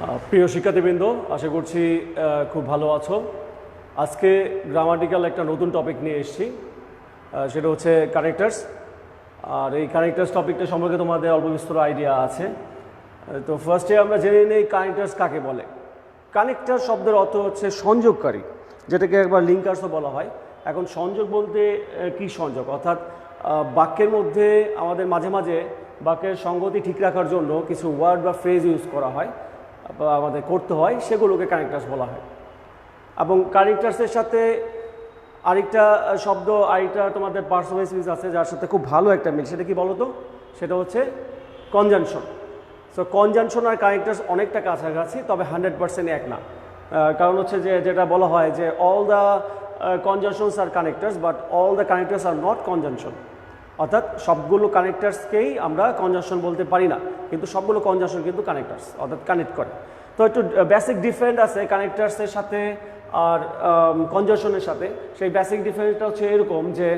প্রিয় শিক্ষার্থীবৃন্দ, আশা করছি খুব ভালো আছো। আজকে গ্রামাটিক্যাল একটা নতুন টপিক নিয়ে এসেছি, সেটা হচ্ছে কানেক্টার্স। আর এই কানেক্টার্স টপিকটা সম্পর্কে তোমাদের অল্প বিস্তর আইডিয়া আছে। তো ফার্স্টে আমরা জেনে নিই কানেক্টার্স কাকে বলে। কানেক্টার শব্দের অর্থ হচ্ছে সংযোগকারী, যেটাকে একবার লিঙ্কার্সও বলা হয়। এখন সংযোগ বলতে কি সংযোগ, অর্থাৎ বাক্যের মধ্যে আমাদের মাঝে মাঝে বাক্যের সঙ্গতি ঠিক রাখার জন্য কিছু ওয়ার্ড বা ফ্রেজ ইউজ করা হয় বা আমাদের করতে হয়, সেগুলোকে কানেক্টার্স বলা হয়। এবং কানেক্টার্সের সাথে আরেকটা শব্দ, আরেকটা তোমাদের পার্সোনাল সিরিজ আছে যার সাথে খুব ভালো একটা মিল, সেটা কি বলো তো? সেটা হচ্ছে কনজাংশন। সো কনজাংশন আর কানেক্টার্স অনেকটা কাছাকাছি, তবে 100% এক না। কারণ হচ্ছে যে যেটা বলা হয় যে all the conjunctions are connectors but all the connectors are not conjunction. অর্থাৎ সবগুলো কানেক্টার্সকেই আমরা কনজাংশন বলতে পারি না, কিন্তু সবগুলো কনজাংশন কিন্তু কানেক্টার্স, অর্থাৎ কানেক্ট করে। তো একটু বেসিক ডিফারেন্ট আছে কানেক্টার্সের সাথে আর কনজাংশনের সাথে। সেই বেসিক ডিফারেন্সটা হচ্ছে এরকম যে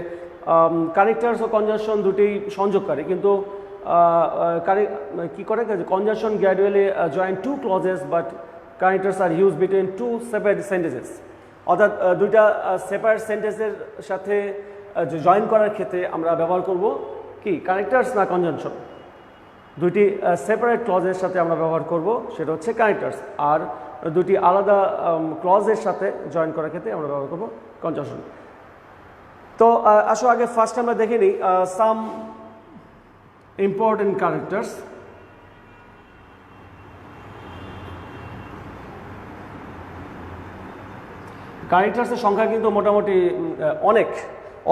কানেক্টার্স ও কনজাংশন দুটি সংযোগকারী, কিন্তু কি করে conjunction gradually join two clauses but connectors are use between two separate sentences. অর্থাৎ দুইটা সেপারেট সেন্টেন্সের সাথে জয়েন করার ক্ষেত্রে আমরা ব্যবহার করব কি, কানেক্টার্স না কনজাংশন? দুইটি সেপারেট ক্লজের সাথে আমরা ব্যবহার করব, সেটা হচ্ছে কানেক্টার্স। আর দুটি আলাদা ক্লজের সাথে জয়েন করার ক্ষেত্রে আমরা ব্যবহার করব কনজাংশন। তো আসো আগে ফার্স্ট আমরা দেখে নিই সাম ইম্পর্টেন্ট কানেক্টার্স। কানেক্টার্সের সংখ্যা কিন্তু মোটামুটি অনেক,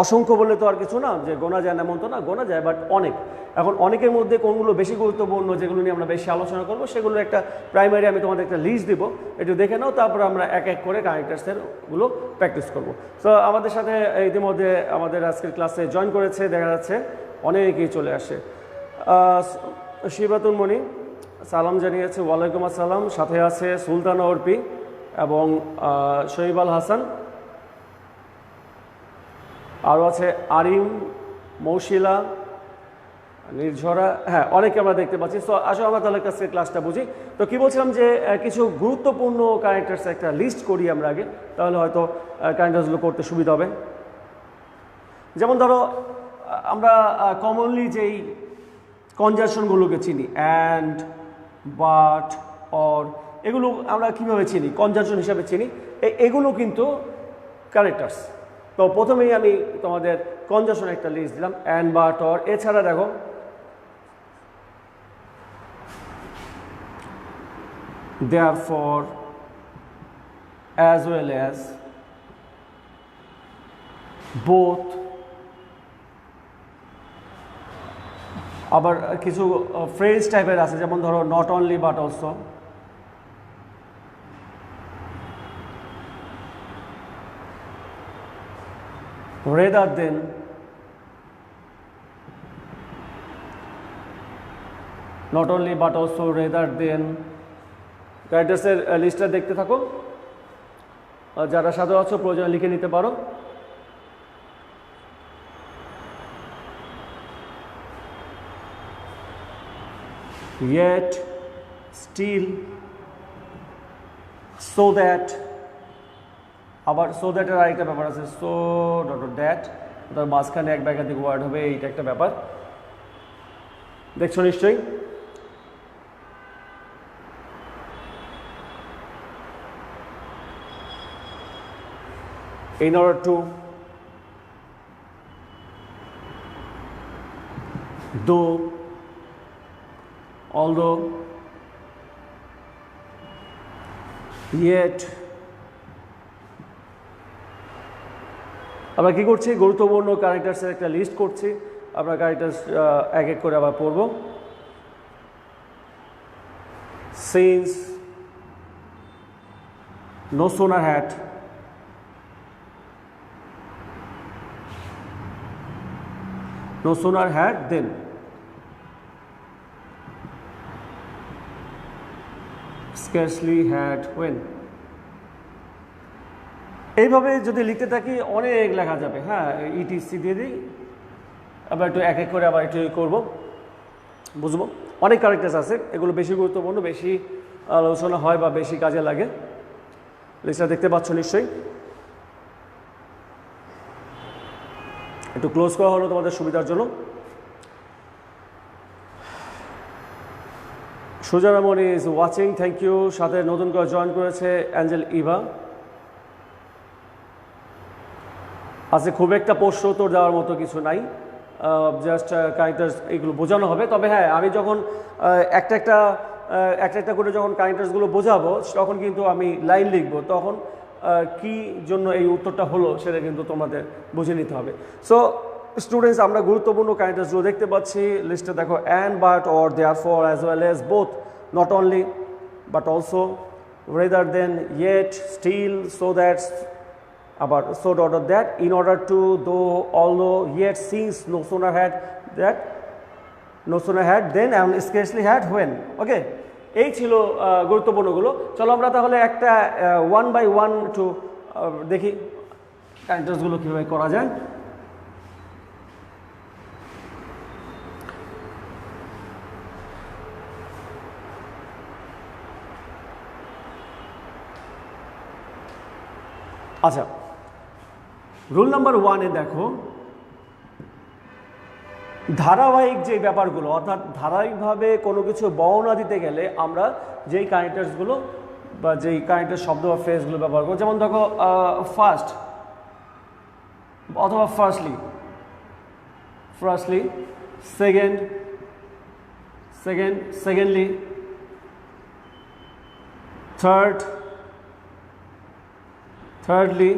অসংখ্য বলে তো আর কিছু না, যে গোনা যায় না এমন তো না, গোনা যায়, বাট অনেক। এখন অনেকের মধ্যে কোনগুলো বেশি গুরুত্বপূর্ণ, যেগুলো নিয়ে আমরা বেশি আলোচনা করবো, সেগুলো একটা প্রাইমারি আমি তোমাদের একটা লিস্ট দিব, একটু দেখে নাও, তারপরে আমরা এক এক করে কানেক্টার্সেরগুলো প্র্যাকটিস করব। তো আমাদের সাথে ইতিমধ্যে আমাদের আজকের ক্লাসে জয়েন করেছে, দেখা যাচ্ছে অনেকেই চলে আসে। শিবাতুল মণি সালাম জানিয়েছে, ওয়ালাইকুম আসসালাম। সাথে আছে সুলতানা অর্পি এবং শহীব আল হাসান, আরও আছে আরিম, মৌশিলা, নির্ঝরা, হ্যাঁ অনেকে আমরা দেখতে পাচ্ছি। তো আসলে আমরা তাদের কাছে ক্লাসটা বুঝি। তো কি বলছিলাম যে কিছু গুরুত্বপূর্ণ কানেক্টার্স একটা লিস্ট করি আমরা আগে, তাহলে হয়তো কানেক্টার্সগুলো করতে সুবিধা হবে। যেমন ধরো আমরা কমনলি যেই কনজাংশনগুলোকে চিনি, অ্যান্ড, বাট, অর, এগুলো আমরা কীভাবে চিনি? কনজাংশন হিসাবে চিনি। এগুলো কিন্তু কানেক্টার্স। তো প্রথমেই আমি তোমাদের কনজাংশন একটা লিস্ট দিলাম, অ্যান্ড, বাট, অর। এছাড়া দেখো therefore, as well as, both, আবার কিছু ফ্রেজ টাইপের আছে, যেমন ধরো not only but also, rather than, not only but also, rather than। কানেক্টার্সের লিস্টটা দেখতে থাকো, যারা সাথে আছো প্রয়োজনে লিখে নিতে পারো। yet, still, so that, আবার সো দ্যাটের আরেকটা ব্যাপার আছে, সো ডট দ্যাট, তার মাঝখানে এক বা একাধিক ওয়ার্ড হবে, এইটা একটা ব্যাপার। দেখছো নিশ্চয়ই? in order to, though, although, yet। আমরা কি করছি, গুরুত্বপূর্ণ কানেক্টার্সের একটা লিস্ট করছি। আমরা কানেক্টার্স এক এক করে আবার পড়ব। Since, no sooner had, no sooner had then, scarcely had when। এইভাবে যদি লিখতে থাকি অনেক লেখা যাবে। হ্যাঁ, ইটিসি দিয়ে দিই, আবার একটু এক এক করে আবার একটু করবো, বুঝবো। অনেক ক্যারেক্টার্স আছে, এগুলো বেশি গুরুত্বপূর্ণ, বেশি আলোচনা হয় বা বেশি কাজে লাগে। লিস্টটা দেখতে পাচ্ছ নিশ্চয়ই, একটু ক্লোজ করা হলো তোমাদের সুবিধার জন্য। সুজানামণি ইজ ওয়াচিং, থ্যাংক ইউ। সাথে নতুন করে জয়েন করেছে অ্যাঞ্জেল ইভা। আজকে খুব একটা প্রশ্ন উত্তর দেওয়ার মতো কিছু নাই, জাস্ট কারেক্টার্স এগুলো বোঝানো হবে। তবে হ্যাঁ, আমি যখন একটা একটা করে যখন কারেক্টার্সগুলো বোঝাবো তখন কিন্তু আমি লাইন লিখবো, তখন কি জন্য এই উত্তরটা হলো সেটা কিন্তু তোমাদের বুঝে নিতে হবে। সো স্টুডেন্টস, আমরা গুরুত্বপূর্ণ কারেক্টার্সগুলো দেখতে পাচ্ছি লিস্টে। দেখো and, but, or, therefore, as well as, both, not only, but also, rather than, yet, still, so that's, আবার so order that, in order to, though, although, yet, since, no sooner had that, no sooner had then, and scarcely had when. ওকে, এই ছিল গুরুত্বপূর্ণগুলো। চলো আমরা তাহলে একটা one by one একটু দেখি কারেক্টার্সগুলো কীভাবে করা যায়। আচ্ছা, রুল নাম্বার ওয়ানে দেখো, ধারাবাহিক যে ব্যাপারগুলো, অর্থাৎ ধারাবাহিকভাবে কোনো কিছু বর্ণনা দিতে গেলে আমরা যেই কারেক্টার্সগুলো বা যেই কারেক্টার শব্দ বা ফ্রেজগুলো ব্যবহার করব, যেমন দেখো ফার্স্ট অথবা ফার্স্টলি, সেকেন্ডলি, থার্ডলি,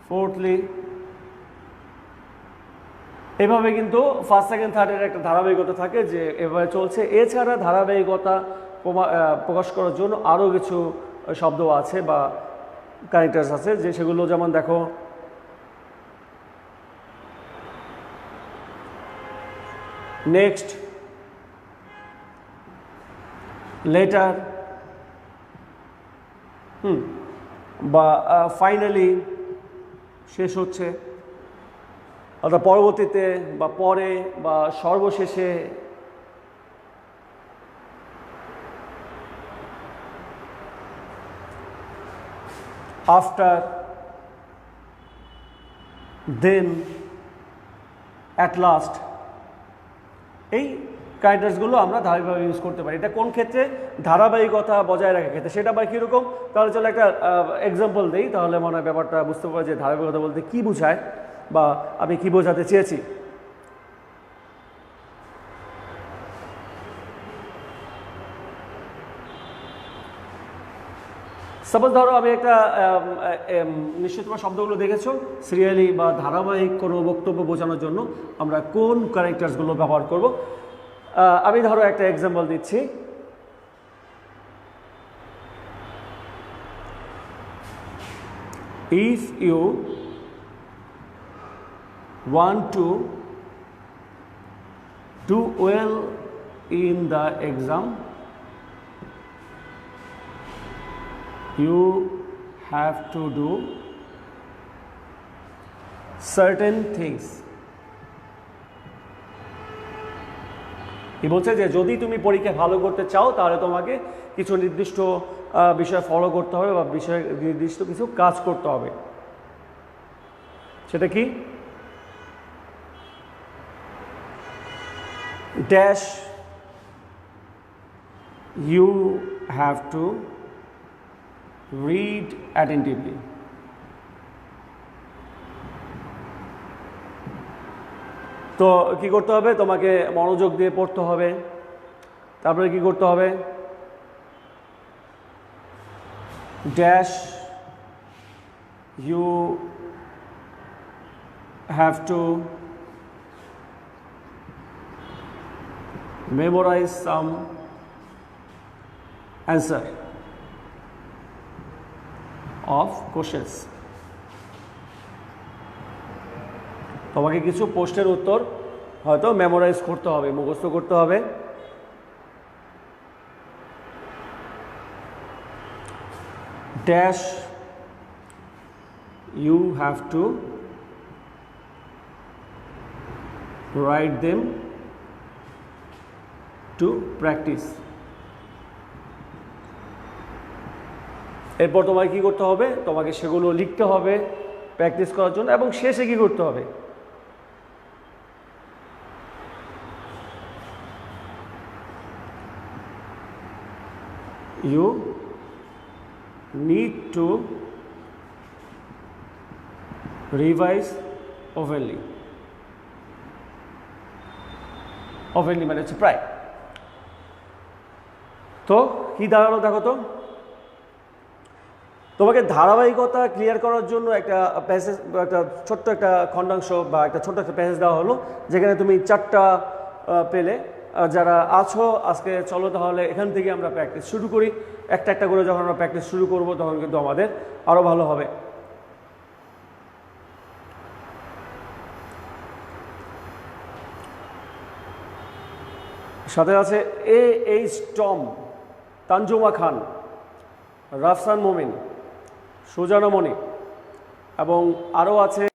ফোর্থলি, এভাবে কিন্তু ফার্স্ট, সেকেন্ড, থার্ডের একটা ধারাবাহিকতা থাকে যে এভাবে চলছে। এছাড়া ধারাবাহিকতা প্রকাশ করার জন্য আরও কিছু শব্দ আছে বা কারেক্টার্স আছে, যে সেগুলো যেমন দেখো নেক্সট, লেটার, বা ফাইনালি, শেষ হচ্ছে, অর্থাৎ পরবর্তীতে বা পরে বা সর্বশেষে। আফটার, দেন, অ্যাট লাস্ট, এই কারেক্টার্সগুলো আমরা ধারাবাহিকভাবে ইউজ করতে পারি। এটা কোন ক্ষেত্রে? ধারাবাহিকতা বজায় রাখার ক্ষেত্রে। সেটা বা কীরকম? তাহলে চলো একটা এক্সাম্পল দিই, তাহলে মনে হয় ব্যাপারটা বুঝতে পারবে যে ধারাবাহিকতা বলতে কী বোঝায় বা আমি কী বোঝাতে চেয়েছি। সাপোজ ধরো আমি একটা নিশ্চয়ই তোমার শব্দগুলো দেখেছো, সিরিয়ালি বা ধারাবাহিক কোনো বক্তব্য বোঝানোর জন্য আমরা কোন ক্যারেক্টার্সগুলো ব্যবহার করব। আমি ধরো একটা এক্সাম্পল দিচ্ছি। If you want to do well in the exam, you have to do certain things. কি বলছে যে যদি তুমি পরীক্ষায় ভালো করতে চাও তাহলে তোমাকে কিছু নির্দিষ্ট বিষয় ফলো করতে হবে বা নির্দিষ্ট কিছু কাজ করতে হবে। সেটা কি? Dash, you have to read attentively. তো কি করতে হবে? তোমাকে মনোযোগ দিয়ে পড়তে হবে। তারপরে কি করতে হবে? Dash, you have to memorize some answer of questions. তোমাকে কিছু প্রশ্নের উত্তর হয়তো মেমোরাইজ করতে হবে, মুখস্থ করতে হবে। Dash, you have to write them to practice. এরপর তোমাকে কী করতে হবে, তোমাকে সেগুলো লিখতে হবে প্র্যাকটিস করার জন্য, এবং শেষে কী করতে হবে, you need to revise oftenly মানে হচ্ছে প্রায়। তো কি দাঁড়ালো দেখো তো, তোমাকে ধারাবাহিকতা ক্লিয়ার করার জন্য একটা প্যাসেজ, একটা ছোট্ট একটা খণ্ডাংশ বা একটা ছোট্ট একটা প্যাসেজ দেওয়া হলো, যেখানে তুমি 4টা পেলে। যারা আছো আজকে, চলো তাহলে এখান থেকে আমরা প্র্যাকটিস শুরু করি। একটা একটা করে যখন আমরা প্র্যাকটিস শুরু করব তখন কিন্তু আমাদের আরও ভালো হবে। সাথে আছে এইচ টম, তানজুমা খান, রাফসান মোমিন, সুজানা মণি, এবং আরও আছে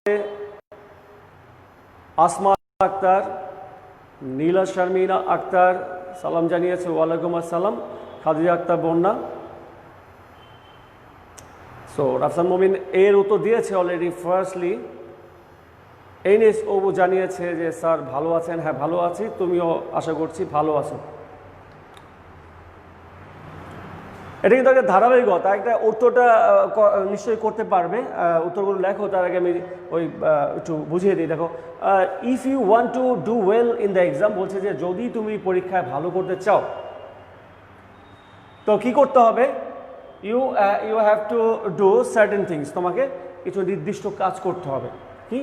আসমা আক্তার, নীলা শারমিনা আক্তার সালাম জানিয়েছে, ওয়ালাইকুম আসসালাম, খাদিজা আক্তার বন্যা। সো রাফসান মোমিন এর উত্তর দিয়েছে অলরেডি। ফার্স্টলি এইনেস ওবু জানিয়েছে যে স্যার ভালো আছেন। হ্যাঁ ভালো আছি, তুমিও আশা করছি ভালো আছো। এটা কিন্তু একটা ধারাবাহিকতা, একটা উত্তরটা নিশ্চয়ই করতে পারবে। উত্তরগুলো লেখো, তার আগে আমি ওই একটু বুঝিয়ে দিই। দেখো, if you want to do well in the exam, বলছে যে যদি তুমি পরীক্ষায় ভালো করতে চাও তো কি করতে হবে, you have to do certain things, তোমাকে কিছু নির্দিষ্ট কাজ করতে হবে। কি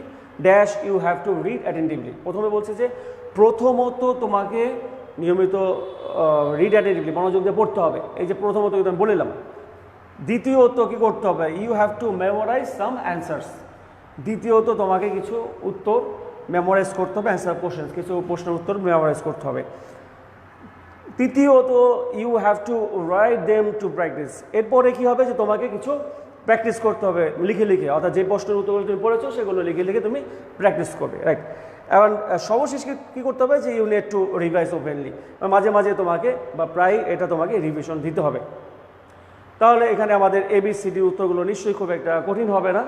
dash you have to read attentively. প্রথমে বলছে যে প্রথমত তোমাকে নিয়মিত রিড অ্যাটেন্টিভলি, মনোযোগ দিয়ে পড়তে হবে। এই যে প্রথমত আমি বললাম। দ্বিতীয়ত কী করতে হবে, you have to memorize some answers. দ্বিতীয়ত তোমাকে কিছু উত্তর মেমোরাইজ করতে হবে, অ্যান্সার কোশ্চেন, কিছু প্রশ্নের উত্তর মেমোরাইজ করতে হবে। তৃতীয়ত you have to write them to practice. এরপরে কী হবে, যে তোমাকে কিছু প্র্যাকটিস করতে হবে লিখে লিখে, অর্থাৎ যে প্রশ্নের উত্তরগুলো তুমি পড়েছো সেগুলো লিখে লিখে তুমি প্র্যাকটিস করবে, রাইট। এবং সর্বশেষে কী করতে হবে, যে you need to revise openly, মাঝে মাঝে তোমাকে বা প্রায় এটা তোমাকে রিভিশন দিতে হবে। তাহলে এখানে আমাদের ABCD উত্তরগুলো নিশ্চয়ই খুব একটা কঠিন হবে না।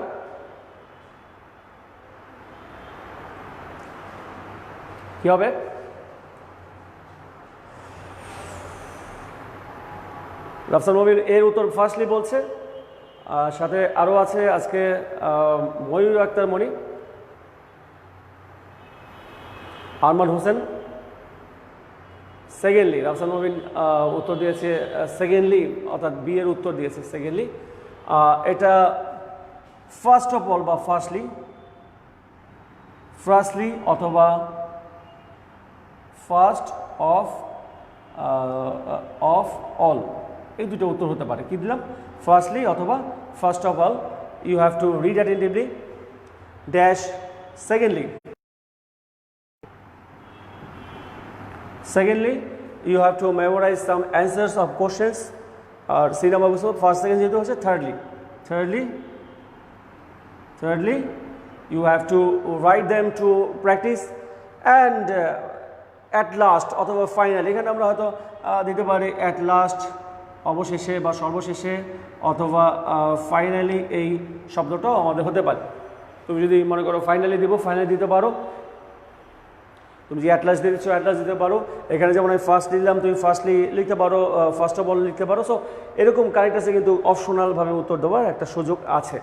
কি হবে, রাফসান মোমিন এর উত্তর ফার্স্টলি বলছে। সাথে আরও আছে আজকে ময়ূর আক্তার মণি, আরমান হোসেন। সেকেন্ডলি রাফসান মোমিন উত্তর দিয়েছে সেকেন্ডলি, অর্থাৎ বি এর উত্তর দিয়েছে সেকেন্ডলি। এটা ফার্স্ট অফ অল বা ফার্স্টলি অথবা ফার্স্ট অফ অল, এই দুটো উত্তর হতে পারে। কি দিলাম, ফার্স্টলি অথবা first of all. You have to read attentively dash Secondly, you have to memorize some answers of questions. আর সি নাম্বার বলছো ফার্স্ট সেকেন্ড, যেহেতু হচ্ছে thirdly you have to write them to practice, and at last অথবা finally, এখানে আমরা হয়তো দিতে পারি at last অবশেষে বা সর্বশেষে, অথবা ফাইনালি, এই শব্দটাও আমাদের হতে পারে। তুমি যদি মনে করো ফাইনালি দিব, ফাইনালি দিতে পারো। তুমি যে অ্যাটলাস দিয়ে দিচ্ছ অ্যাটলাস দিতে পারো। এখানে যেমন আমি ফার্স্ট দিলাম, তুমি ফার্স্টলি লিখতে পারো, ফার্স্ট অফ অল লিখতে পারো। সো এরকম কারেক্টার্সে কিন্তু অপশনালভাবে উত্তর দেওয়ার একটা সুযোগ আছে।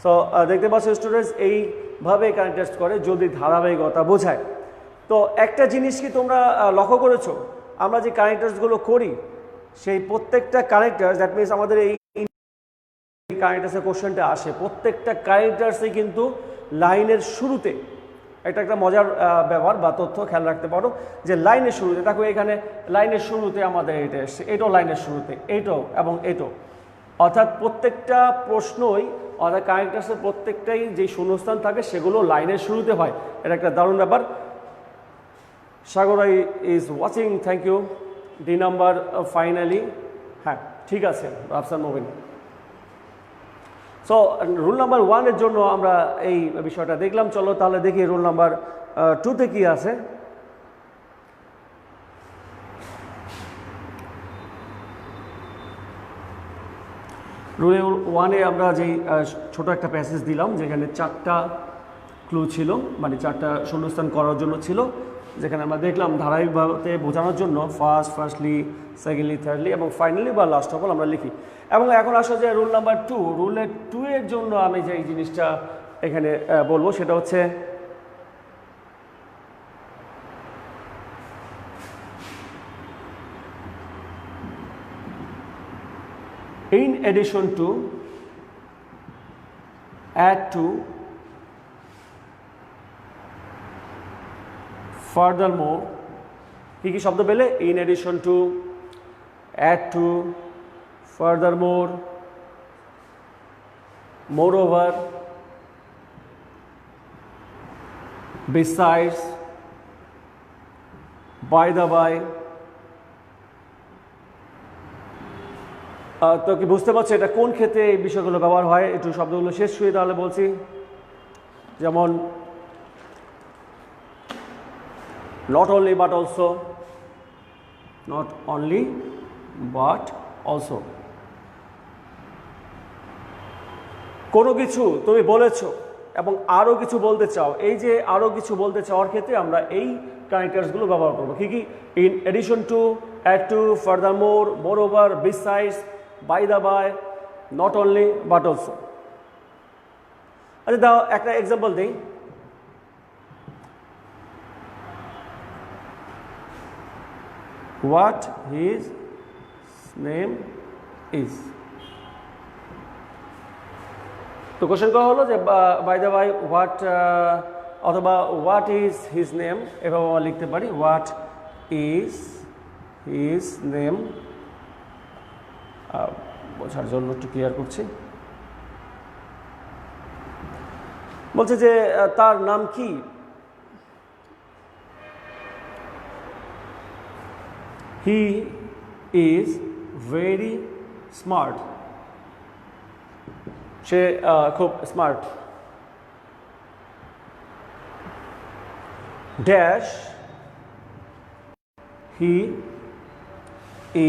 সো দেখতে পাচ্ছ স্টুডেন্টস, এইভাবে কারেক্টার্স করে যদি ধারাবাহিকতা বোঝায়। তো একটা জিনিস কি তোমরা লক্ষ্য করেছো, আমরা যে কারেক্টার্সগুলো করি সেই প্রত্যেকটা কারেক্টার্স, দ্যাট মিনস আমাদের এই কারেক্টার্সের কোশ্চেনটা আসে, প্রত্যেকটা কারেক্টার্সে কিন্তু লাইনের শুরুতে একটা মজার ব্যবহার বা তথ্য খেয়াল রাখতে পারো, যে লাইনের শুরুতে দেখো, এখানে লাইনের শুরুতে আমাদের এটা এসছে, এটাও লাইনের শুরুতে, এইটাও এবং এটাও, অর্থাৎ প্রত্যেকটা প্রশ্নই, অর্থাৎ কারেক্টার্সের প্রত্যেকটাই যে শূন্যস্থান থাকে সেগুলো লাইনের শুরুতে হয়। এটা একটা দারুণ ব্যাপার। সাগরাই is watching, thank you. The number finally, হ্যাঁ ঠিক আছে Rafsan Mobin. So rule number 1 জন্য আমরা এই বিষয়টা দেখলাম। চলো তাহলে দেখি রুল নাম্বার 2তে কি আছে। রুল 1-এ আমরা যেই ছোট একটা প্যাসেজ দিলাম যেখানে 4টা ক্লু ছিল, মানে 4টা শূন্যস্থান করার জন্য ছিল, যেখানে আমরা দেখলাম ধারাবাহিকভাবে বোঝানোর জন্য ফার্স্টলি, সেকেন্ডলি, থার্ডলি এবং ফাইনালি বা লাস্ট অফ অল আমরা লিখি। এবং এখন আসা যায় রুল নাম্বার 2। রুলের 2-এর জন্য আমি যে জিনিসটা এখানে বলবো সেটা হচ্ছে in addition to, add to, furthermore, কি শব্দ পেলে? in addition to, add to, furthermore, moreover, besides, by the by। তো কি বুঝতে পারছো এটা কোন ক্ষেত্রে এই বিষয়গুলো ব্যবহার হয়? একটু শব্দগুলো শেষ শুয়ে তাহলে বলছি। যেমন not only but also, not only but also। কোনো কিছু তুমি বলেছো এবং আরও কিছু বলতে চাও, এই যে আরও কিছু বলতে চাওয়ার ক্ষেত্রে আমরা এই কানেক্টার্সগুলো ব্যবহার করবো। কি কি? in addition to, add to, furthermore, moreover, besides, by the by, not only but also। আচ্ছা দাও একটা এক্সাম্পল দিই। what his name is। তো কোশ্চেন করা হলো যে বাই দ্য বাই হোয়াট, অথবা হোয়াট ইজ হিজ নেম, এভাবে আমরা লিখতে পারি হোয়াট ইজ হিজ নেম। বোঝার জন্য একটু ক্লিয়ার করছি। বলছে যে তার নাম কি? He is very smart. সে খুব smart. Dash he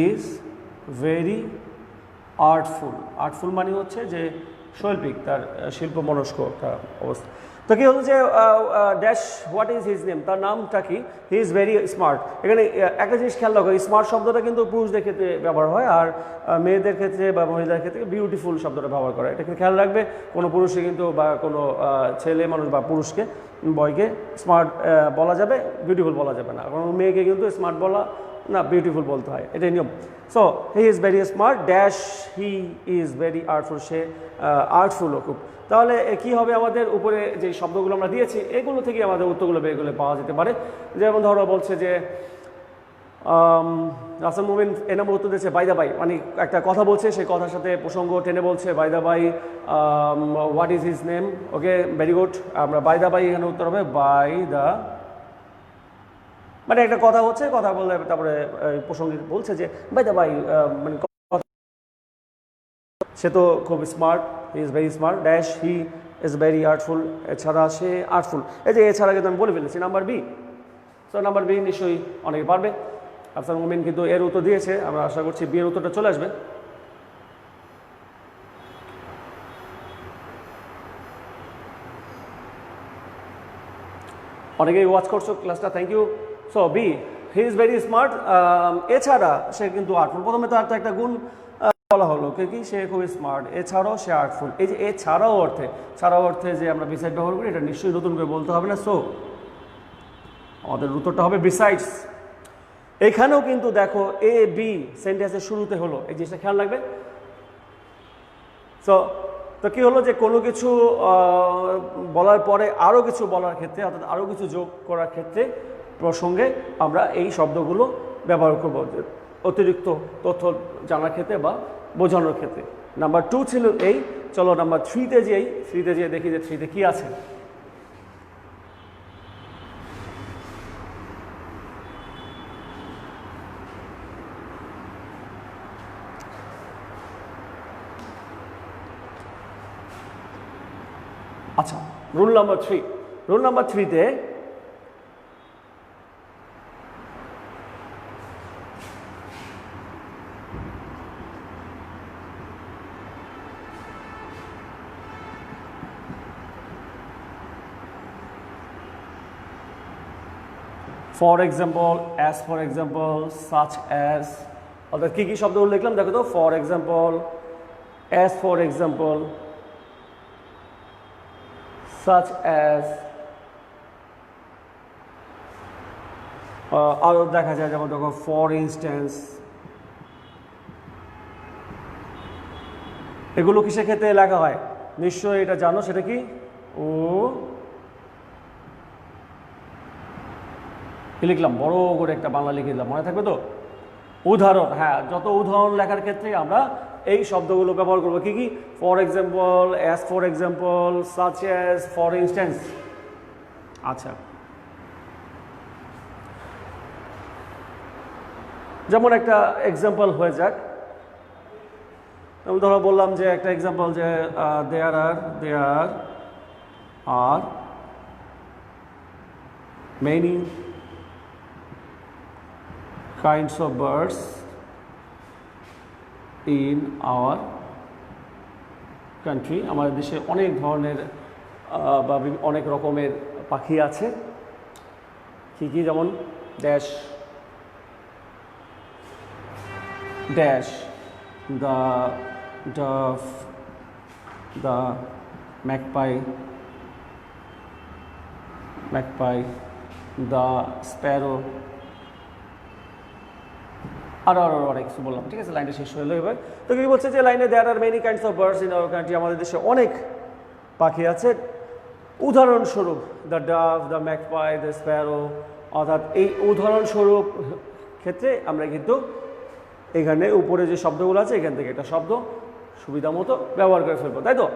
is very artful. Artful মানে হচ্ছে যে শৈল্পিক, তার শিল্প মনস্ক একটা অবস্থা। তো কি হলো যে dash what is his name, তার নামটা কি? He is very smart. এখানে একটা জিনিস খেয়াল রাখো, স্মার্ট শব্দটা কিন্তু পুরুষদের ক্ষেত্রে ব্যবহার হয়, আর মেয়েদের ক্ষেত্রে বা মহিলাদের ক্ষেত্রে বিউটিফুল শব্দটা ব্যবহার করে। এটা কিন্তু খেয়াল রাখবে, কোনো পুরুষে কিন্তু বা কোনো ছেলে মানুষ বা পুরুষকে, বয়কে স্মার্ট বলা যাবে, বিউটিফুল বলা যাবে না। কোনো মেয়েকে কিন্তু স্মার্ট বলা না, বিউটিফুল বলতে হয়, এটাই নিয়ম। So he is very smart, dash he is very artful, সে আর্টফুলও খুব। তাহলে কি হবে? আমাদের উপরে যে শব্দগুলো আমরা দিয়েছি এগুলো থেকে আমাদের উত্তরগুলো বের করে পাওয়া যেতে পারে। যেমন ধরো বলছে যে রাসেল মুমিন এ নম্বর উত্তর দিয়েছে বাই দা বাই, মানে একটা কথা বলছে, সেই কথার সাথে প্রসঙ্গ টেনে বলছে by the by what is his name. Okay, very good. আমরা বাই দা বাই এখানে উত্তর হবে বাই দা, মানে একটা কথা হচ্ছে, কথা বললে তারপরে প্রসঙ্গে বলছে যে বাই দা বাই, মানে সে তো খুব smart, he is very smart, dash he is very artful, এছাড়া সে আর্টফুল। এই যে এছাড়া কিন্তু আমি বলে ফেলেছি নাম্বার বি। তো নাম্বার বি নিশ্চয়ই অনেকে পারবে। আফসার মুমিন কিন্তু এর উত্তর দিয়েছে, আমরা আশা করছি বি এর উত্তরটা চলে আসবে। অনেকেই ওয়াচ করছো ক্লাসটা, thank you. So B, he is very smart, এছাড়া সে কিন্তু আর্টফুল। প্রথমে তো আর তো একটা গুণ বলা হলো কি, সে খুবই স্মার্ট, এছাড়াও সে আর্টফুল। এই যে এছাড়াও অর্থে, ছাড়াও অর্থে যে আমরা বিসাইড ব্যবহার করি, এটা নিশ্চয়ই নতুন করে বলতে হবে না। সো আমাদের উত্তরটা হবে বিসাইডস। এখানেও কিন্তু দেখো এ বি সেন্টেন্সের শুরুতে হলো, এই জিনিসটা খেয়াল রাখবে। সো তো কী হলো যে কোনো কিছু বলার পরে আরও কিছু বলার ক্ষেত্রে, অর্থাৎ আরও কিছু যোগ করার ক্ষেত্রে প্রসঙ্গে আমরা এই শব্দগুলো ব্যবহার করব, অতিরিক্ত তথ্য জানার ক্ষেত্রে বা বোঝানোর ক্ষেত্রে। নাম্বার 2 ছিল এই। চলো নাম্বার 3-তে যেয়ে দেখি যে 3-তে কী আছে। আচ্ছা, রুল নাম্বার 3। রুল নাম্বার 3-তে for example, as for example, such as, অর্থাৎ কী কী শব্দগুলো লিখলাম দেখো তো, for example, as for example, such as, আরও দেখা যায় যেমন দেখো ফর ইনস্ট্যান্স। এগুলো কিসের ক্ষেত্রে লেখা হয় নিশ্চয়ই এটা জানো, সেটা কি? ও লিখলাম বড় করে একটা বাংলা লিখে দিলাম, মনে থাকবে তো? উদাহরণ, হ্যাঁ, যত উদাহরণ লেখার ক্ষেত্রে আমরা এই শব্দগুলো ব্যবহার করবো। কি কি? For example, as for example, such as, for instance. আচ্ছা, যেমন একটা এক্সাম্পল হয়ে যাক, ধরো বললাম যে একটা এক্সাম্পল যে there are many kinds of birds in our country, আমাদের দেশে অনেক ধরনের বা অনেক রকমের পাখি আছে। কী কী? যেমন dash dash, the Dove, the magpie, the Sparrow, আরও অনেক কিছু বললাম। ঠিক আছে, লাইনটা শেষ হলো এবার। তো কি বলছে যে লাইনে there are many kinds of birds in our country, আমাদের দেশে অনেক পাখি আছে। উদাহরণস্বরূপ the dove, the magpie, the sparrow, অর্থাৎ এই উদাহরণস্বরূপ ক্ষেত্রে আমরা কিন্তু এখানে উপরে যে শব্দগুলো আছে এখান থেকে একটা শব্দ সুবিধা মতো ব্যবহার করে ফেলবো, তাই তো?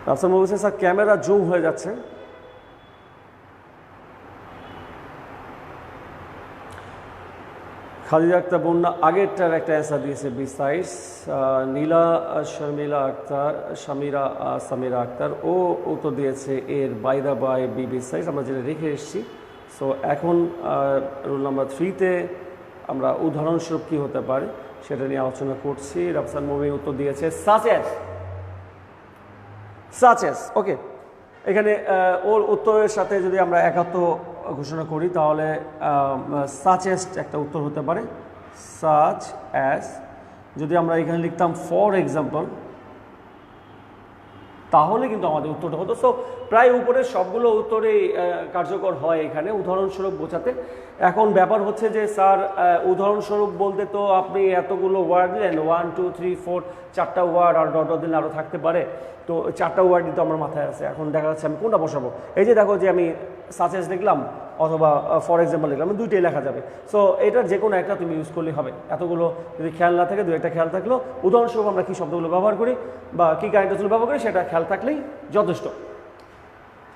রাফসান বলছে স্যার ক্যামেরা জুম হয়ে যাচ্ছে। খালিদা আক্তার বন্যা আগেরটার একটা অ্যান্সার দিয়েছে বিসাইডস। নীলা শর্মিলা আক্তার, সামিরা আক্তার ও উত্তর দিয়েছে এর বাইরা বাই বি বিসাইডস, আমরা যেটা রেখে এসেছি। সো এখন রুল নাম্বার 3-তে আমরা উদাহরণস্বরূপ কী হতে পারে সেটা নিয়ে আলোচনা করছি। রাফসান মমি উত্তর দিয়েছে সাচ অ্যাজ। ওকে, এখানে ওর উত্তরের সাথে যদি আমরা একাত্ম ঘোষণা করি তাহলে সাচ অ্যাজ একটা উত্তর হতে পারে, সাচ অ্যাজ। যদি আমরা এখানে লিখতাম ফর এক্সাম্পল তাহলে কিন্তু আমাদের উত্তরটা হতো। সো প্রায় উপরের সবগুলো উত্তরেই কার্যকর হয় এখানে উদাহরণস্বরূপ বোঝাতে। এখন ব্যাপার হচ্ছে যে স্যার উদাহরণস্বরূপ বলতে তো আপনি এতগুলো ওয়ার্ড দিলেন, 1 2 3 4 4টা ওয়ার্ড, আর ডট দিন আরও থাকতে পারে। তো 4টা ওয়ার্ডই তো আমার মাথায় আছে, এখন দেখা যাচ্ছে আমি কোনটা বসাবো। এই যে দেখো যে আমি সাচ অ্যাজ লিখলাম অথবা ফর এক্সাম্পল লিখলাম, দুইটাই লেখা যাবে। সো এটার যে কোনো একটা তুমি ইউজ করলেই হবে। এতগুলো যদি খেয়াল না থাকে, দু একটা খেয়াল থাকলেও উদাহরণস্বরূপ আমরা কী শব্দগুলো ব্যবহার করি বা কী কারেক্টারগুলো ব্যবহার করি সেটা খেয়াল থাকলেই যথেষ্ট।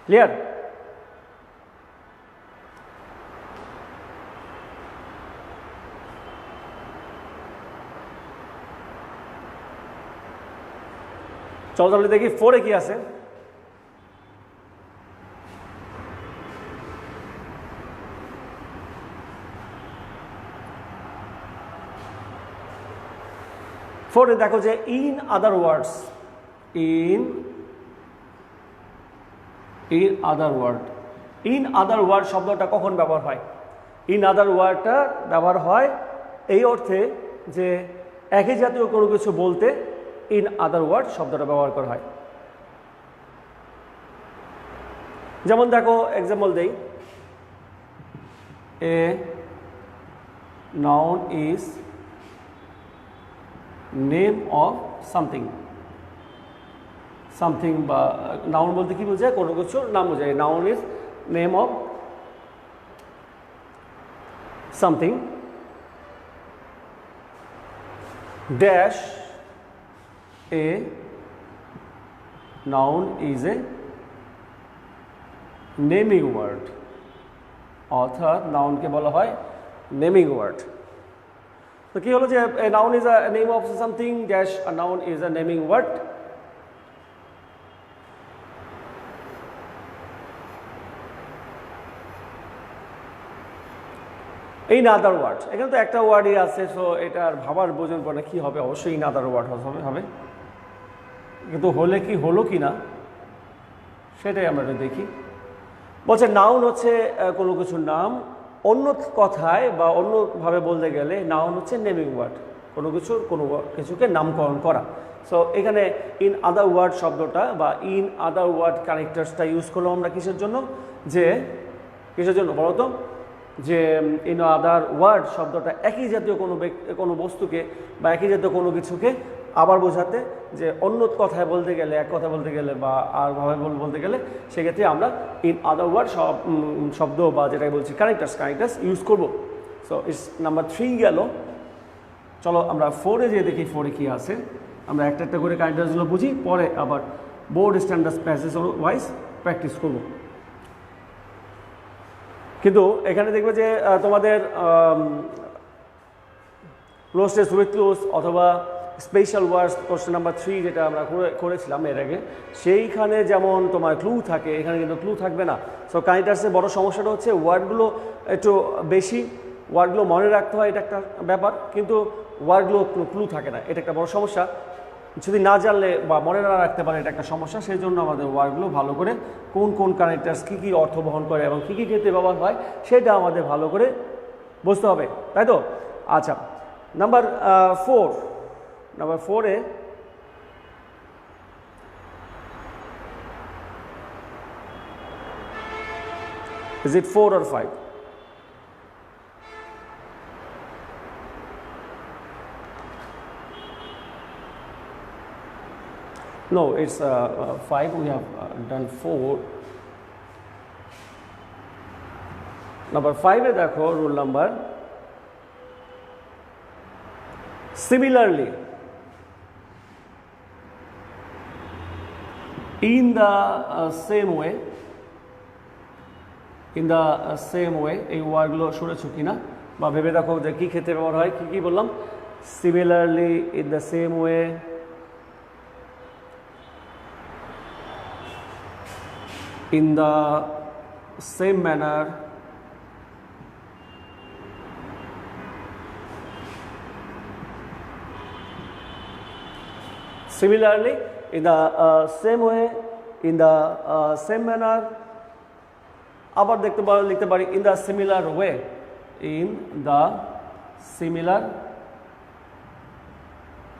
ক্লিয়ার? চলো তাহলে দেখি 4-এ কি আছে। ফোরে দেখো যে in other words, in other word শব্দটা কখন ব্যবহার হয়? ইন আদার ওয়ার্ডটা ব্যবহার হয় এই অর্থে যে একই জাতীয় কোনো কিছু বলতে ইন আদার ওয়ার্ড শব্দটা ব্যবহার করা হয়। যেমন দেখো এক্সাম্পল দেই, a noun is name of something. Something বা নাউন বলতে কি বোঝায়? কোনো কিছুর নাম বোঝায়। Noun is name of something dash a noun is a naming word, অর্থাৎ নাউনকে বলা হয় নেমিং ওয়ার্ড। তো কি হলো যে noun is a name of something dash a noun is a naming word. In other word, এখানে তো একটা ওয়ার্ডই আছে, সো এটার ভাবার বোঝার পরে কী হবে? অবশ্যই ইন আদার ওয়ার্ড হবে। কিন্তু হলে কি হলো কি না সেটাই আমরা একটু দেখি। বলছে নাউন হচ্ছে কোনো কিছুর নাম, অন্য কথায় বা অন্যভাবে বলতে গেলে নাউন হচ্ছে নেমিং ওয়ার্ড, কোনো কিছুকে নামকরণ করা। সো এখানে ইন আদার ওয়ার্ড শব্দটা বা ইন আদার ওয়ার্ড কানেক্টার্সটা ইউজ করলাম আমরা কিসের জন্য, যে কিসের জন্য বলো তো, যে ইন আদার ওয়ার্ড শব্দটা একই জাতীয় কোনো বস্তুকে বা একই জাতীয় কোনো কিছুকে আবার বোঝাতে, যে অন্য কথায় বলতে গেলে, এক কথা বলতে গেলে বা আর ভাবে বলতে গেলে সেক্ষেত্রে আমরা ইন আদার ওয়ার্ড শব্দ বা যেটাকে বলছি কানেক্টার্স ইউজ করব। সো ইটস নাম্বার 3 গেল। চলো আমরা 4-এ যেয়ে দেখি 4-এ কী আছে। আমরা একটা একটা করে কানেক্টার্সগুলো বুঝি, পরে আবার board standard passage wise practice করব। কিন্তু এখানে দেখবে যে তোমাদের ক্লোজ টেস্ট উইথ ক্লোজ অথবা স্পেশাল ওয়ার্ডস কোশ্চেন নাম্বার 3 যেটা আমরা করেছিলাম এর আগে, সেইখানে যেমন তোমার ক্লু থাকে, এখানে কিন্তু ক্লু থাকবে না। সো কানেক্টার্সের বড় সমস্যাটা হচ্ছে ওয়ার্ডগুলো একটু বেশি, ওয়ার্ডগুলো মনে রাখতে হয়, এটা একটা ব্যাপার, কিন্তু ওয়ার্ডগুলো ক্লু থাকে না, এটা একটা বড় সমস্যা। যদি না জানলে বা মনে না রাখতে পারে এটা একটা সমস্যা। সেই জন্য আমাদের ওয়ার্ডগুলো ভালো করে কোন কোন কানেক্টার্স কী কী অর্থ বহন করে এবং কী কী ক্ষেত্রে ব্যবহার হয় সেটা আমাদের ভালো করে বুঝতে হবে, তাই তো? আচ্ছা, number 4-এ is it 4 or 5? No, it's 5. We have done 4. Number 5-এ দেখো rule number similarly in the same way এই ওয়ার্ডগুলো শুনেছো কিনা বা ভেবে দেখো যে কী ক্ষেত্রে ব্যবহার হয়। কী বললাম? similarly, in the same way, in the same manner, similarly, in the same way, in the same manner, আবার লিখতে পারি in the similar way, in the similar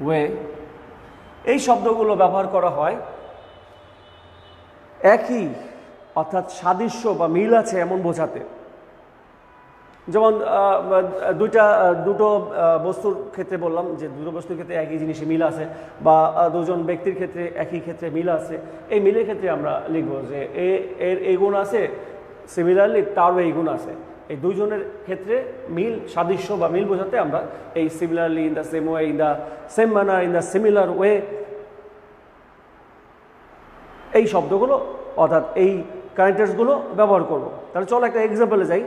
way। এই শব্দগুলো ব্যবহার করা হয় একই অর্থাৎ সাদৃশ্য বা মিল আছে এমন বোঝাতে। যেমন দুটো বস্তুর ক্ষেত্রে বললাম যে দুটো বস্তুর ক্ষেত্রে একই জিনিসে মিল আছে, বা দুজন ব্যক্তির ক্ষেত্রে একই ক্ষেত্রে মিল আছে। এই মিলের ক্ষেত্রে আমরা লিখব যে এর এই গুণ আছে, সিমিলারলি তারও এই গুণ আছে। এই দুইজনের ক্ষেত্রে মিল, সাদৃশ্য বা মিল বোঝাতে আমরা এই similarly, in the same way, in the same manner, in the similar way, এই শব্দগুলো অর্থাৎ এই কানেক্টার্সগুলো ব্যবহার করব। তাহলে চলো একটা এক্সাম্পলে যাই।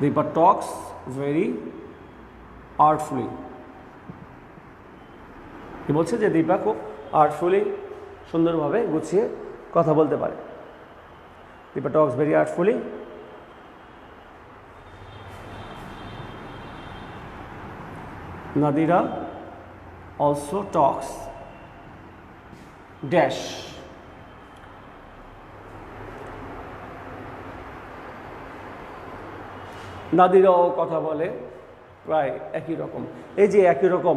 Deepa talks very artfully. কি বলছে যে দীপা খুব আর্টফুলি, সুন্দরভাবে গুছিয়ে কথা বলতে পারে। Deepa talks very artfully. Nadira also talks dash. নাদিরাও কথা বলে প্রায় একই রকম। এই যে একই রকম,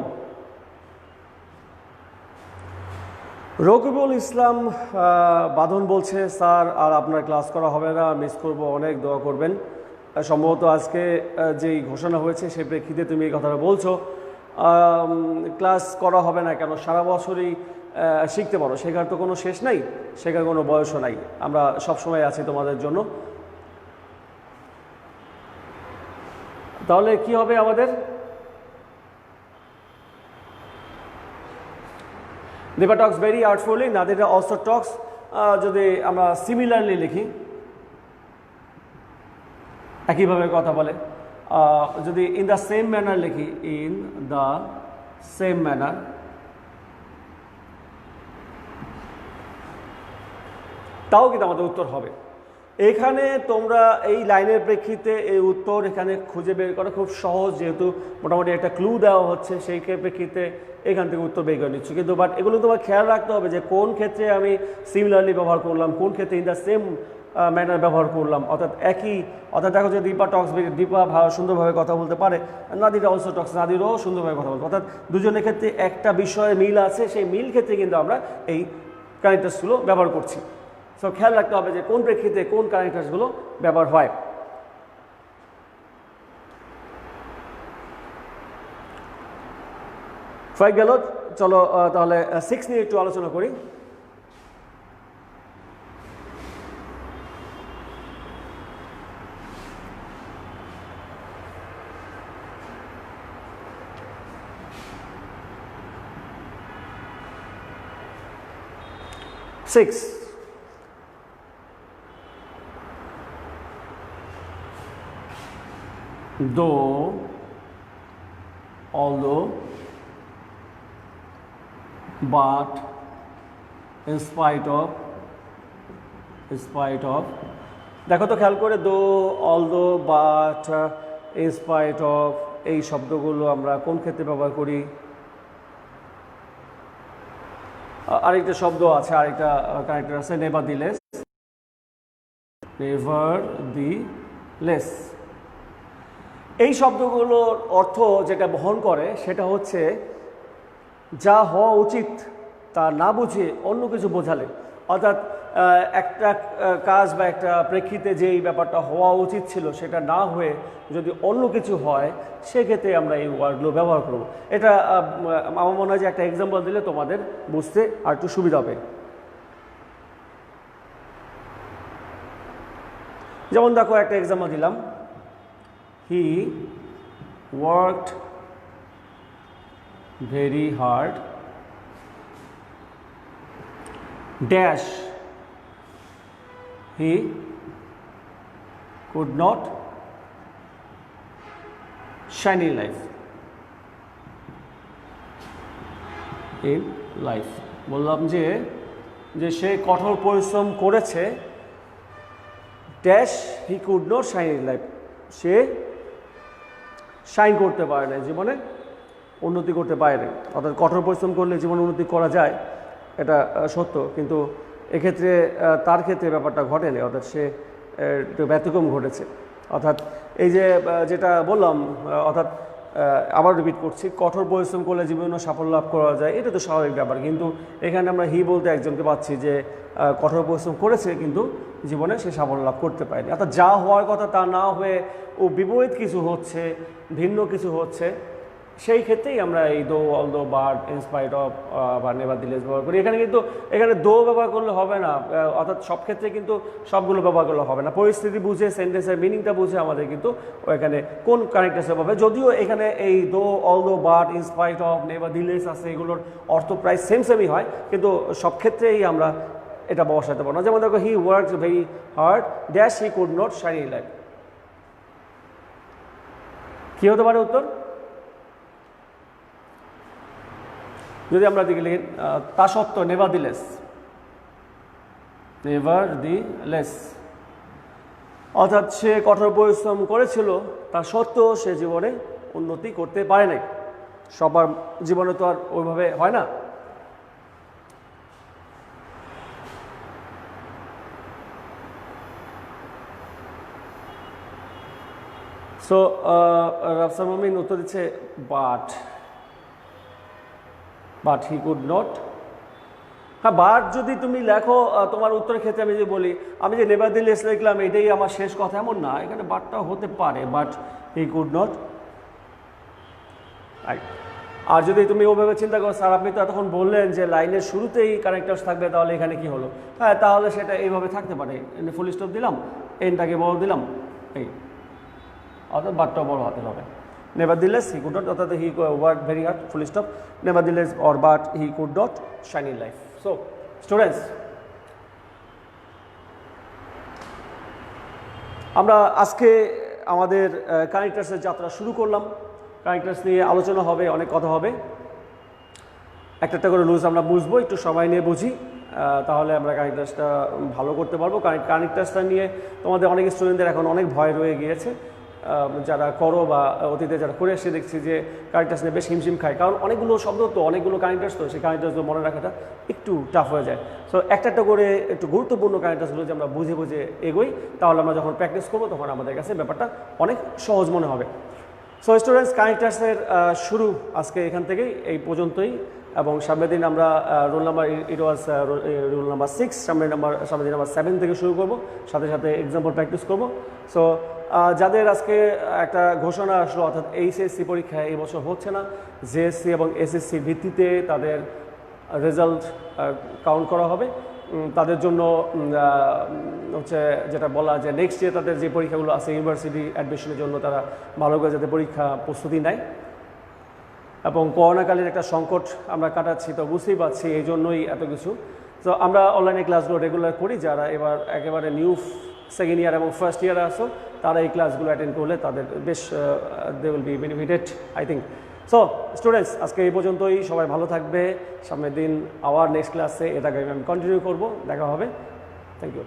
রকিবুল ইসলাম বাঁধন বলছে স্যার আর আপনার ক্লাস করা হবে না, মিস করব, অনেক দোয়া করবেন। সম্ভবত আজকে যেই ঘোষণা হয়েছে সেই প্রেক্ষিতে তুমি এই কথাটা বলছো। ক্লাস করা হবে না কেন, সারা বছরই শিখতে পারো, শেখার তো কোনো শেষ নাই, শেখার কোনো বয়সও নাই, আমরা সবসময় আছি তোমাদের জন্য। তাহলে কি হবে আমাদের? Dipa talks very আর্টফুলি, Nadira also টক্স, যদি আমরা সিমিলারলি লিখি, একইভাবে কথা বলে। যদি ইন দ্য সেম ম্যানার লিখি, ইন দ্য সেম ম্যানার, তাও কিন্তু আমাদের উত্তর হবে। এখানে তোমরা এই লাইনের প্রেক্ষিতে এই উত্তর এখানে খুঁজে বের করা খুব সহজ, যেহেতু মোটামুটি একটা ক্লু দেওয়া হচ্ছে, সেই প্রেক্ষিতে এখান থেকে উত্তর বের করে নিচ্ছি। কিন্তু বাট এগুলো তোমার খেয়াল রাখতে হবে যে কোন ক্ষেত্রে আমি সিমিলারলি ব্যবহার করলাম, কোন ক্ষেত্রে ইন দ্য সেম ম্যানার ব্যবহার করলাম, অর্থাৎ একই, অর্থাৎ দেখো যে দীপা টক্স, দীপা সুন্দরভাবে কথা বলতে পারে, নাদিরা অলসো টক্স, নাদিরও সুন্দরভাবে কথা বলতে, অর্থাৎ দুজনের ক্ষেত্রে একটা বিষয়ে মিল আছে, সেই মিল ক্ষেত্রে কিন্তু আমরা এই কানেক্টার্সগুলো ব্যবহার করছি। সো খেয়াল রাখতে হবে যে কোন প্রেক্ষিতে কোন কানেক্টার্সগুলো ব্যবহার হয়। ফাইভ গেল, চলো তাহলে 6 নিয়ে একটু আলোচনা করি। Six. Though, although, but, in spite of, দেখো তো খেয়াল করে, দো, although, but, in spite of, এই শব্দগুলো আমরা কোন ক্ষেত্রে ব্যবহার করি? আরেকটা শব্দ আছে, আরেকটা কানেক্টর আছে, নেভারদিলেস। নেভারদিলেস এই শব্দগুলোর অর্থ যেটা বহন করে সেটা হচ্ছে যা হওয়া উচিত তা না বুঝে অন্য কিছু বোঝালে, অর্থাৎ একটা কাজ বা একটা প্রেক্ষিতে যেই ব্যাপারটা হওয়া উচিত ছিল সেটা না হয়ে যদি অন্য কিছু হয়, সেক্ষেত্রে আমরা এই ওয়ার্ডগুলো ব্যবহার করব। এটা আমার মনে হয় যে একটা এক্সাম্পল দিলে তোমাদের বুঝতে আর একটু সুবিধা হবে। যেমন দেখো একটা এক্সাম্পল দিলাম, হি worked very hard dash he could not shine in life. বললাম যে সে কঠোর পরিশ্রম করেছে, dash he could not shine in life, say shine করতে পারে না, জীবনে উন্নতি করতে পারে না। অর্থাৎ কঠোর পরিশ্রম করলে জীবনে উন্নতি করা যায়, এটা সত্য, কিন্তু এক্ষেত্রে তার ক্ষেত্রে ব্যাপারটা ঘটেনি, অর্থাৎ সে একটু ব্যতিক্রম ঘটেছে। অর্থাৎ এই যে যেটা বললাম, অর্থাৎ আবার রিপিট করছি, কঠোর পরিশ্রম করলে জীবনে সাফল্য লাভ করা যায়, এটা তো স্বাভাবিক ব্যাপার, কিন্তু এখানে আমরা হি বলতে একজনকে পাচ্ছি যে কঠোর পরিশ্রম করেছে কিন্তু জীবনে সে সাফল্য লাভ করতে পারেনি। অর্থাৎ যা হওয়ার কথা তা না হয়ে ও বিপরীত কিছু হচ্ছে, ভিন্ন কিছু হচ্ছে, সেই ক্ষেত্রেই আমরা এই though, although, but, in spite of বা নেভারদিলেস ব্যবহার করি। এখানে দো ব্যবহার করলে হবে না, অর্থাৎ সব ক্ষেত্রে কিন্তু সবগুলো ব্যবহার করলে হবে না। পরিস্থিতি বুঝে, সেন্টেন্সের মিনিংটা বুঝে আমাদের কিন্তু এখানে কোন কানেক্টার্সে পাবে। যদিও এখানে এই though, although, but, in spite of, nevertheless আছে, এগুলোর অর্থ প্রায় সেমই হয়, কিন্তু সব ক্ষেত্রেই আমরা এটা বসাতে পারবো না। যেমন দেখো, হি worked very hard dash he could not shine in life, কি হতে পারে উত্তর? যদি আমরা দিকে লিখি, তা সত্ত্বেও, নেভারদিলেস, অর্থাৎ সে কঠোর পরিশ্রম করেছিল, তা সত্ত্বেও সে জীবনে উন্নতি করতে পারে নাই। সবার জীবনে তো আর ওইভাবে হয় না। সো রাফসান মুমিন উত্তর দিচ্ছে বাট হি কুড নট। হ্যাঁ, বাট যদি তুমি লেখো তোমার উত্তরের ক্ষেত্রে, আমি যদি বলি, আমি যে নেভারদিলেস লিখলাম এটাই আমার শেষ কথা, এমন না, এখানে বাটটাও হতে পারে, বাট হি কুড নট। আর যদি তুমি ওভাবে চিন্তা করো, স্যার আপনি তো এতক্ষণ বললেন যে লাইনের শুরুতেই কানেক্টার্স থাকবে, তাহলে এখানে কি হলো? হ্যাঁ, তাহলে সেটা এইভাবে থাকতে পারে, ফুল স্টপ দিলাম, এনটাকে বড় দিলাম, এই, অর্থাৎ বাটটাও বড় হাতে হবে। Nevertheless, he could not, অর্থাৎ he worked very hard, full stop. Nevertheless, or but he could not shine in life. So, students, আমরা আজকে আমাদের কানেক্টার্সের যাত্রা শুরু করলাম। কানেক্টার্স নিয়ে আলোচনা হবে, অনেক কথা হবে, একটা করে রুলস আমরা বুঝবো, একটু সময় নিয়ে বুঝি, তাহলে আমরা কানেক্ট টাস্কটা ভালো করতে পারবো। কানেক্ট টাস্কটা নিয়ে তোমাদের অনেক স্টুডেন্টদের এখন অনেক ভয় রয়ে গিয়েছে, যারা করো বা অতীতে যারা করে এসে দেখছি যে কানেক্ট টাস্ক নিয়ে বেশ হিমশিম খায়, কারণ অনেকগুলো শব্দ তো, অনেকগুলো কানেক্ট টাস্ক তো, সেই কানেক্ট টাস্কগুলো মনে রাখাটা একটু টাফ হয়ে যায়। সো একটা একটা করে একটু গুরুত্বপূর্ণ কানেক্ট টাস্কগুলো যে আমরা বুঝে বুঝে এগোই, তাহলে আমরা যখন প্র্যাকটিস করবো তখন আমাদের কাছে ব্যাপারটা অনেক সহজ মনে হবে। সো স্টুডেন্টস, কানেক্ট টাস্কের শুরু আজকে এখান থেকেই এই পর্যন্তই, এবং সামনের দিন আমরা রোল নাম্বার রোল নাম্বার 6, সামনের দিন নাম্বার 7 থেকে শুরু করব, সাথে সাথে এক্সাম্পল প্র্যাকটিস করব। সো যাদের আজকে একটা ঘোষণা আসলো, অর্থাৎ এইচএসসি পরীক্ষা এই বছর হচ্ছে না, জেএসসি এবং এসএসসির ভিত্তিতে তাদের রেজাল্ট কাউন্ট করা হবে, তাদের জন্য হচ্ছে যেটা বলা যে নেক্সট ইয়ার তাদের যে পরীক্ষাগুলো আছে ইউনিভার্সিটি অ্যাডমিশনের জন্য, তারা ভালো করে যাতে পরীক্ষা প্রস্তুতি নেয়। এবং করোনাকালীন একটা সংকট আমরা কাটাচ্ছি, তো বুঝতেই পারছি, এই জন্যই এত কিছু। তো আমরা অনলাইনে ক্লাসগুলো রেগুলার করি, যারা এবার একেবারে নিউ সেকেন্ড ইয়ার এবং ফার্স্ট ইয়ারে আসো, তারা এই ক্লাসগুলো অ্যাটেন্ড করলে তাদের বেশ they will be benefited I think. So students, আজকে এই পর্যন্তই, সবাই ভালো থাকবে। সামনের দিন আবার নেক্সট ক্লাসে এটাকে আমি কন্টিনিউ করবো, দেখা হবে। Thank you.